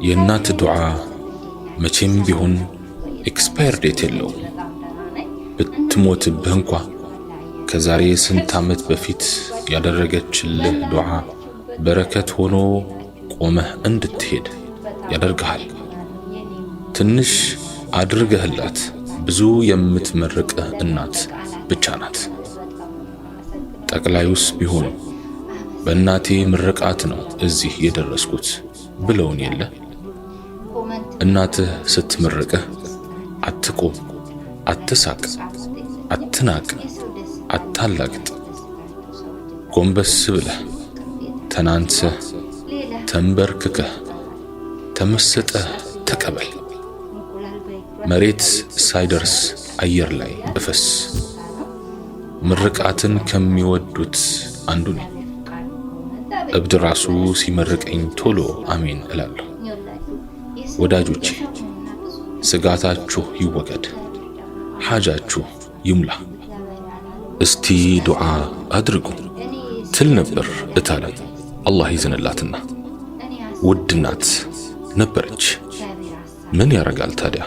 የእናት ዱዓ መቼም ቢሆን ኤክስፓየር ዴት የለውም። ብትሞትብህ እንኳ ከዛሬ ስንት ዓመት በፊት ያደረገችልህ ዱዓ በረከት ሆኖ ቆመህ እንድትሄድ ያደርግሃል። ትንሽ አድርገህላት ብዙ የምትመርቅህ እናት ብቻ ናት። ጠቅላዩስ ቢሆኑ በእናቴ ምርቃት ነው እዚህ የደረስኩት ብለውን የለ። እናትህ ስትመርቅህ አትቆም፣ አትሳቅ፣ አትናቅ፣ አታላግጥ። ጎንበስ ብለህ ተናንሰህ ተንበርክከህ ተመስጠህ ተቀበል። መሬት ሳይደርስ አየር ላይ እፈስ። ምርቃትን ከሚወዱት አንዱ ነኝ። እብድ ራሱ ሲመርቀኝ ቶሎ አሜን እላለሁ። ወዳጆቼ ስጋታችሁ ይወገድ፣ ሓጃችሁ ይሙላ። እስቲ ዱዓ አድርጉ ትል ነበር እታለም አላህ ይዘንላትና። ውድ እናት ነበረች። ምን ያረጋል ታዲያ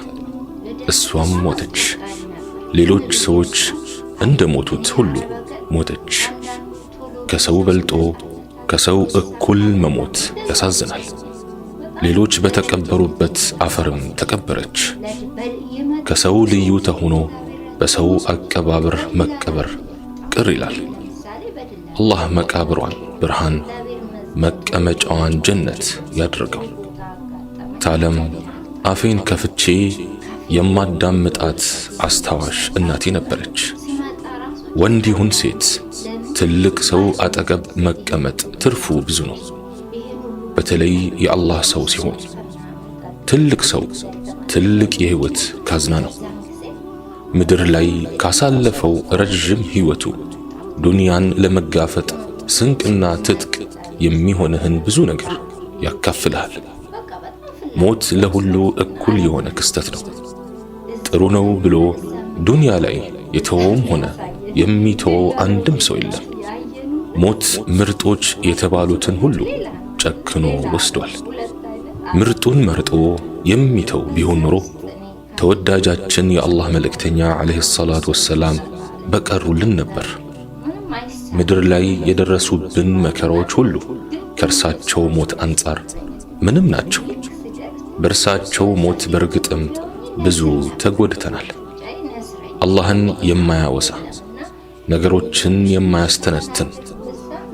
እሷም ሞተች። ሌሎች ሰዎች እንደ ሞቱት ሁሉ ሞተች። ከሰው በልጦ ከሰው እኩል መሞት ያሳዝናል። ሌሎች በተቀበሩበት አፈርም ተቀበረች። ከሰው ልዩ ተሆኖ በሰው አቀባበር መቀበር ቅር ይላል። አላህ መቃብሯን ብርሃን መቀመጫዋን ጀነት ያድርገው። ታለም አፌን ከፍቼ የማዳምጣት አስታዋሽ እናቴ ነበረች። ወንድ ይሁን ሴት ትልቅ ሰው አጠገብ መቀመጥ ትርፉ ብዙ ነው። በተለይ የአላህ ሰው ሲሆን ትልቅ ሰው ትልቅ የህይወት ካዝና ነው። ምድር ላይ ካሳለፈው ረጅም ህይወቱ ዱንያን ለመጋፈጥ ስንቅና ትጥቅ የሚሆንህን ብዙ ነገር ያካፍልሃል። ሞት ለሁሉ እኩል የሆነ ክስተት ነው። ጥሩ ነው ብሎ ዱንያ ላይ የተወውም ሆነ የሚተወው አንድም ሰው የለም። ሞት ምርጦች የተባሉትን ሁሉ ጨክኖ ወስዷል። ምርጡን መርጦ የሚተው ቢሆን ኖሮ ተወዳጃችን የአላህ መልእክተኛ ዓለይሂ ሰላቱ ወሰላም በቀሩልን ነበር። ምድር ላይ የደረሱብን መከራዎች ሁሉ ከእርሳቸው ሞት አንጻር ምንም ናቸው። በእርሳቸው ሞት በርግጥም ብዙ ተጎድተናል። አላህን የማያወሳ ነገሮችን የማያስተነትን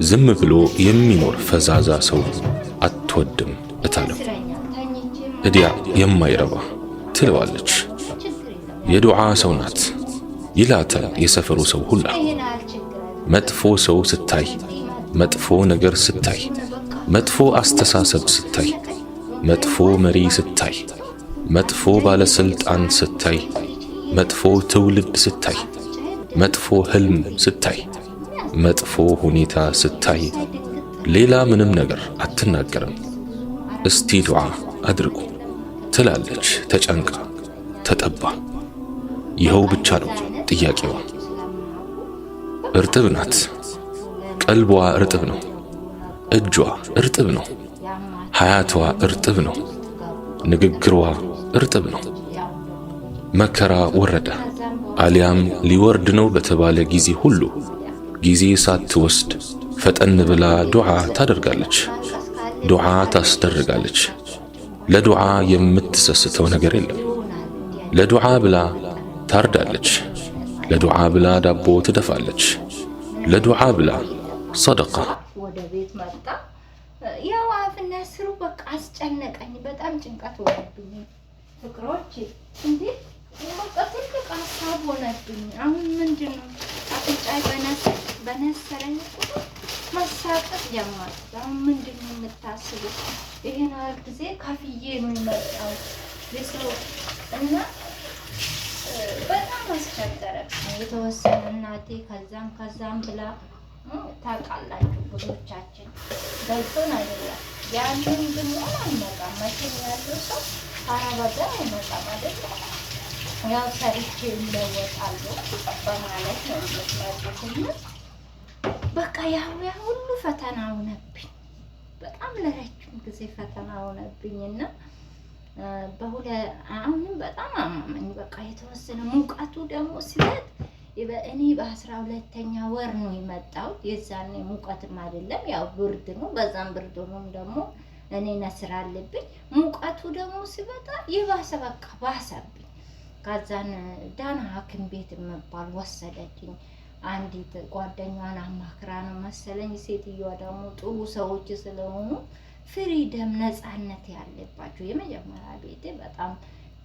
ዝም ብሎ የሚኖር ፈዛዛ ሰው አትወድም እታለም። እዲያ የማይረባ ትለዋለች። የዱዓ ሰው ናት ይላታል የሰፈሩ ሰው ሁላ። መጥፎ ሰው ስታይ፣ መጥፎ ነገር ስታይ፣ መጥፎ አስተሳሰብ ስታይ፣ መጥፎ መሪ ስታይ፣ መጥፎ ባለስልጣን ስታይ፣ መጥፎ ትውልድ ስታይ፣ መጥፎ ህልም ስታይ፣ መጥፎ ሁኔታ ስታይ ሌላ ምንም ነገር አትናገርም። እስቲ ዱዓ አድርጉ ትላለች ተጨንቃ ተጠባ። ይኸው ብቻ ነው ጥያቄዋ። እርጥብ ናት፣ ቀልቧ እርጥብ ነው፣ እጇ እርጥብ ነው፣ ሐያቷ እርጥብ ነው፣ ንግግሯ እርጥብ ነው። መከራ ወረደ አሊያም ሊወርድ ነው በተባለ ጊዜ ሁሉ ጊዜ ሳትወስድ ፈጠን ብላ ዱዓ ታደርጋለች፣ ዱዓ ታስደርጋለች። ለዱዓ የምትሰስተው ነገር የለም። ለዱዓ ብላ ታርዳለች፣ ለዱዓ ብላ ዳቦ ትደፋለች፣ ለዱዓ ብላ ሰደቃ። ወደ ቤት መጣ። ያው አፍና ስሩ በቃ አስጨነቀኝ። በጣም ጭንቀት ሆነብኝ። ፍቅሮች እንዴ በቃ ትልቅ ሀሳብ ሆነብኝ። አሁን ምንድነው አፍንጫይ በነሰረኝ መሳቀቅ ጀመርኩ። አሁን ምንድነው የምታስቡት? ይሄን ያህል ጊዜ ከፍዬ የሚመጣው የሰው እና በጣም አስቸገረ። የተወሰነ እናቴ ከዛም ብላ ታውቃላችሁ ብዙዎቻችን ገልጾን አይደለም። ያንን ግን አልመጣም መቼም ያለው ሰው አረበጋ አይመጣም አይደለም። ያው ሰርቼ ይለወጣለሁ በማለት ነው የምትመጡትና በቃ ያው ያ ሁሉ ፈተና ሆነብኝ በጣም ለረጅም ለሁለታችሁም ጊዜ ፈተና ሆነብኝና አሁንም በጣም አማመኝ። በቃ የተወሰነ ሙቀቱ ደግሞ ሲመጥ እኔ በ12ኛ ወር ነው የመጣሁት። የዛኔ ሙቀትም አይደለም ያው ብርድ ነው። በዛም ብርድ ሆኖም ደግሞ እኔ ነስር አለብኝ። ሙቀቱ ደግሞ ሲመጣ የባሰ በቃ ባሰብኝ። ከዛን ዳና ሐኪም ቤት የምባል ወሰደችኝ። አንዲት ጓደኛዋን አማክራ ነው መሰለኝ። ሴትዮዋ ደግሞ ጥሩ ሰዎች ስለሆኑ ፍሪደም ነፃነት ያለባቸው የመጀመሪያ ቤቴ በጣም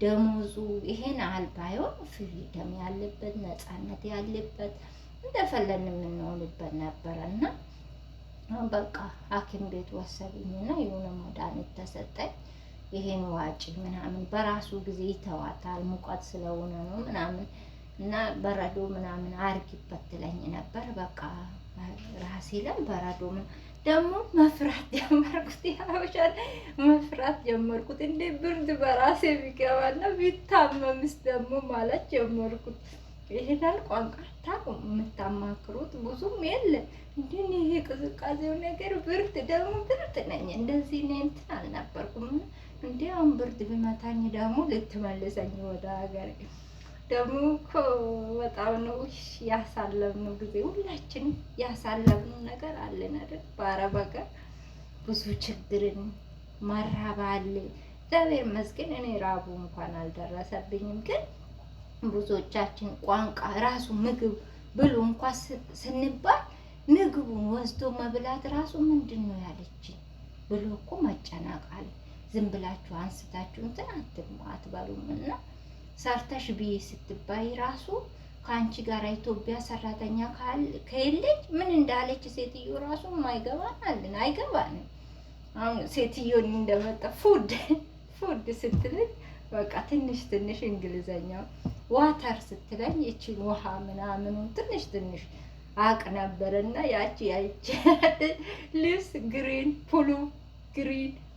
ደሞዙ ይሄን አህል ባይሆን ፍሪደም ያለበት ነፃነት ያለበት እንደፈለን የምንሆንበት ነበረ እና በቃ ሐኪም ቤት ወሰዱኝና የሆነ መድኃኒት ተሰጠኝ። ይሄን ዋጪ ምናምን በራሱ ጊዜ ይተዋታል ሙቀት ስለሆነ ነው ምናምን እና በረዶ ምናምን አርጊበት ትለኝ ነበር። በቃ ራሴ ላይ በረዶ ደግሞ መፍራት ጀመርኩት። ያውሻል መፍራት ጀመርኩት። እንዴ ብርድ በራሴ ቢገባና ቢታመምስ ደግሞ ማለት ጀመርኩት። ይሄዳል ቋንቋ ታቁም የምታማክሩት ብዙም የለ እንዴ ይሄ ቅዝቃዜው ነገር ብርድ ደግሞ ብርድ ነኝ እንደዚህ ነኝ እንትን አልነበርኩም። እንዴ አሁን ብርድ ቢመታኝ ደግሞ ልትመልሰኝ ወደ ሀገር ደግሞ እኮ በጣም ነው ያሳለፍነው ጊዜ። ሁላችንም ያሳለፍነው ነገር አለን አይደል? በአረብ ሀገር ብዙ ችግርን መራብ አለ። እግዚአብሔር ይመስገን እኔ ራቡ እንኳን አልደረሰብኝም። ግን ብዙዎቻችን ቋንቋ ራሱ ምግብ ብሉ እንኳን ስንባል ምግቡን ወስዶ መብላት ራሱ ምንድን ነው ያለችኝ ብሎ እኮ መጨናቃል። ዝም ብላችሁ አንስታችሁ እንትን አትበሉም እና ሰርተሽ ብዬ ስትባይ ራሱ ከአንቺ ጋር ኢትዮጵያ ሰራተኛ ከሌለች ምን እንዳለች ሴትዮ ራሱ አይገባናልን አይገባንም። አሁን ሴትዮን እንደመጣ ፉድ ስትለኝ በቃ ትንሽ እንግሊዘኛው ዋተር ስትለኝ እቺን ውሃ ምናምኑ ትንሽ አቅ ነበርና ያቺ ልብስ ግሪን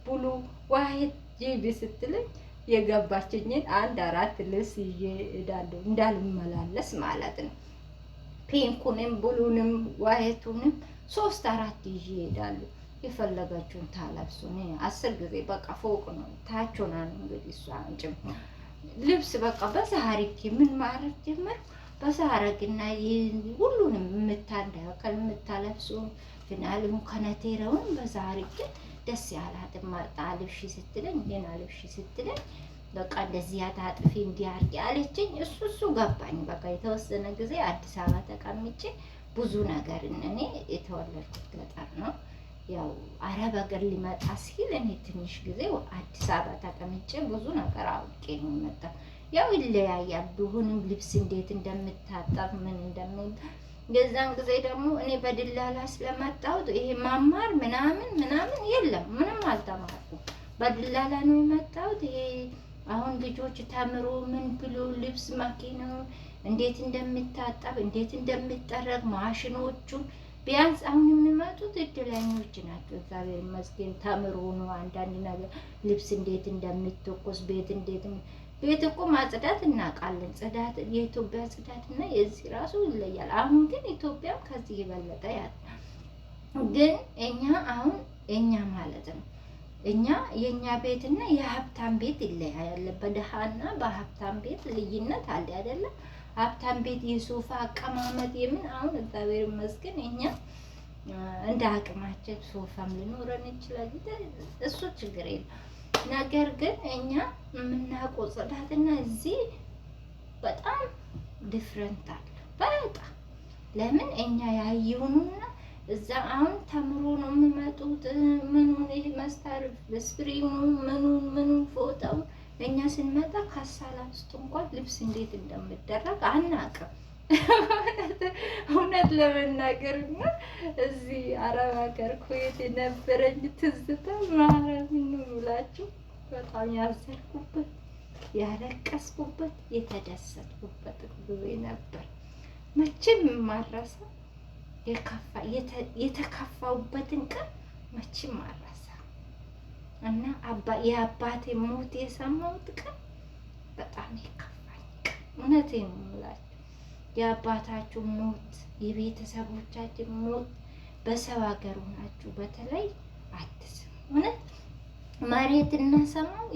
ብሉ ዋይት ጂቢ ስትለኝ የገባችኝን 1-4 ልብስ ይዤ እሄዳለሁ እንዳልመላለስ ማለት ነው። ፒንኩንም ብሉንም ዋይቱንም 3-4 ይዤ እሄዳለሁ። የፈለጋችሁን ታለብሱ። 10 ጊዜ በቃ ፎቅ ነው ታቾና ነው እንግዲህ እሷ አንጭም ልብስ በቃ በዛ አድርጌ ምን ማድረግ ጀመርኩ። በዛ አደረግና ሁሉንም የምታለብሱ ፊናልም ከነቴረውን በዛ አድርጌ ደስ ያላት ማጣ ልብሽ ስትለኝ ሌላ ልብሽ ስትለኝ በቃ እንደዚህ አታጥፊ እንዲያርጊ አለችኝ። እሱ ገባኝ። በቃ የተወሰነ ጊዜ አዲስ አበባ ተቀምጬ ብዙ ነገር እኔ የተወለድኩት ገጠር ነው። ያው አረብ ሀገር ሊመጣ ሲል እኔ ትንሽ ጊዜ አዲስ አበባ ተቀምጬ ብዙ ነገር አውቄ ነው የመጣው። ያው ይለያያል ቢሆንም ልብስ እንዴት እንደምታጠብ ምን እንደምን የዛን ጊዜ ደግሞ እኔ በድላላ ስለመጣሁት ይሄ ማማር ምናምን የለም። ምንም አልተማርኩም። በድላላ ነው የመጣሁት። ይሄ አሁን ልጆች ተምሮ ምን ብሎ ልብስ ማኪናው እንዴት እንደምታጠብ እንዴት እንደምጠረግ ማሽኖቹን ቢያንስ አሁን የሚመጡት እድለኞች ናቸው። እግዚአብሔር ይመስገን ተምሮ ነው አንዳንድ ነገር ልብስ እንዴት እንደምትተኮስ ቤት እኮ ማጽዳት እናውቃለን። ጽዳት የኢትዮጵያ ጽዳት እና የዚህ ራሱ ይለያል። አሁን ግን ኢትዮጵያ ከዚህ የበለጠ ግን እኛ ማለት ነው የኛ ቤትና የሀብታም ቤት ይለያያል። በደሃና በሀብታም ቤት ልዩነት አለ አይደለም? ሀብታም ቤት የሶፋ አቀማመጥ የምን አሁን እግዚአብሔር ይመስገን እኛ እንደ አቅማችን ሶፋም ሊኖረን ይችላል። እሱ ችግር የለም። ነገር ግን እኛ የምናውቀው ጽዳትና እዚህ በጣም ዲፍረንት አለ። በጣም ለምን እኛ ያየሁንና እዛ አሁን ተምሮ ነው የሚመጡት። ምኑን ይሄ መስታር ስፕሪንጉ ምኑን ፎጣው እኛ ስንመጣ ካሳላ ውስጥ እንኳን ልብስ እንዴት እንደምደረግ አናውቅም። እውነት ለመናገርና እዚህ አረብ ሀገር ኩዌት የነበረኝ ትዝታ ማረምን ነው የምላችሁ። በጣም ያዘንኩበት፣ ያለቀስኩበት፣ የተደሰትኩበት ጊዜ ነበር። መቼም ማረሳ የተከፋውበትን ቀን መቼም ማረሳ እና የአባቴ ሞት የሰማሁት ቀን በጣም የከፋኝ ቀን። እውነቴን ነው የምላችሁ። የአባታችሁ ሞት የቤተሰቦቻችን ሞት በሰው ሀገር ሆናችሁ በተለይ አትስሙ። እውነት መሬትና ሰማው